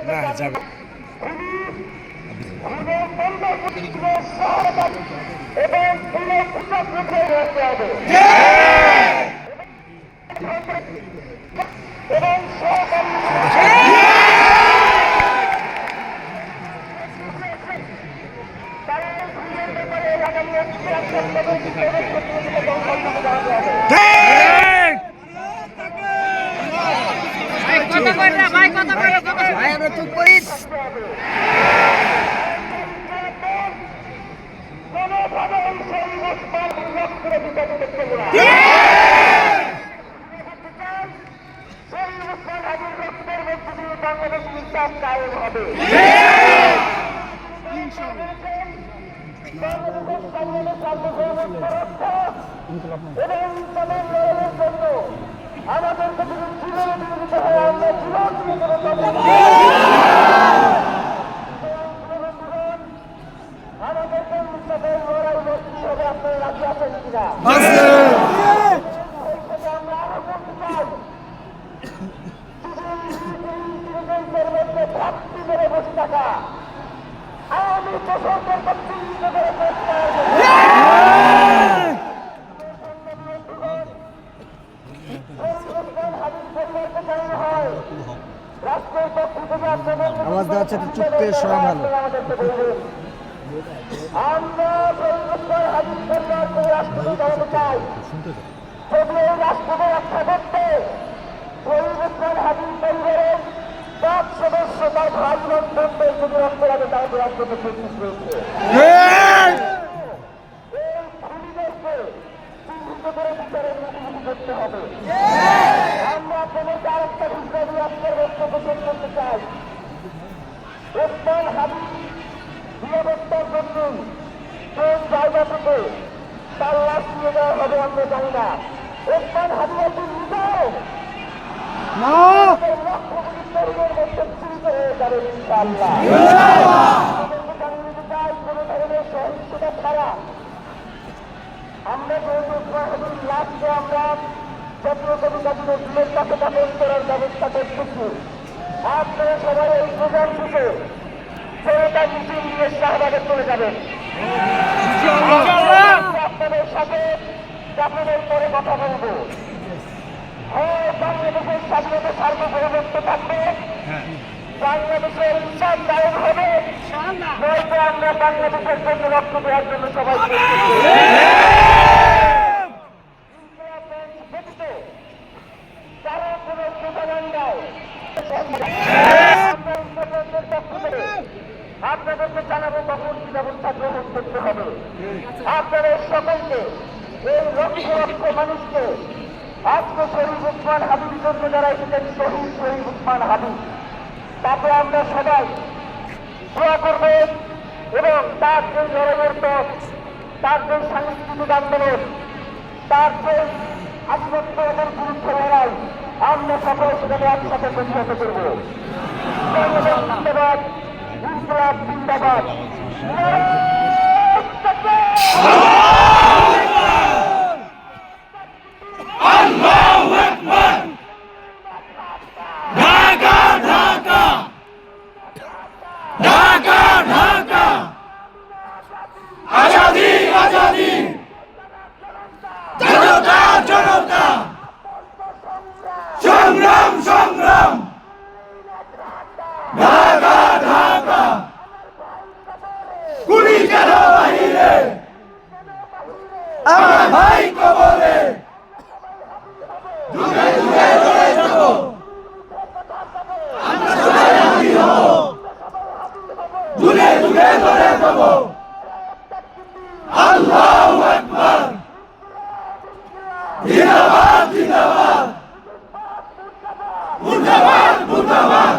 না যাবে আওয়াজ দেওয়ার সাথে চুপ করে শোনা ভালো। আমরা লাস্টে আমরা জাতীয় কবিতা দিবসের কাছে দাপন করার ব্যবস্থা করতেছি। আপনারা সবাই এই প্রোগ্রাম থেকে ছেলেটা মিছিল নিয়ে শাহবাগে চলে যাবেন। আপনাদের সাথে দাপনের পরে কথা বলবো। হ্যাঁ, বাংলাদেশের স্বাধীনতা সার্বভৌমত্ব থাকবে, বাংলাদেশের ইনসান দায়ক হবে, নয়তো আমরা বাংলাদেশের জন্য রক্ত দেওয়ার জন্য সবাই আপনাদেরকে জানাবো কখন কি ব্যবস্থা গ্রহণ করতে হবে। আপনাদের সকলকে, এই লক্ষ লক্ষ মানুষকে আজকে শহীদ উসমান হাবিবের জন্য যারা এসেছেন, শহীদ উসমান হাবিব, তাতে আমরা সবাই দোয়া করবেন এবং তার যে লড়াইয়ের পথ, তার যে সাংস্কৃতিক আন্দোলন, তার যে আত্মত্যাগের বিরুদ্ধে লড়াই, আমরা সকলে সেখানে একসাথে প্রতিহত করব। ধন্যবাদ। ইনকলাব জিন্দাবাদ। আজাদি আজাদি, জনতা জনতা, সংগ্রাম সংগ্রাম, ঢাকা ঢাকা, গুলি কেন বাহিরে, আমার ভাই কবরে, যুগে যুগে ধরে যাব, আমরা সবাই হাবি হব, যুগে যুগে ধরে যাব। আল্লাহু আকবার, জিন্দাবাদ জিন্দাবাদ, মুর্দাবাদ মুর্দাবাদ।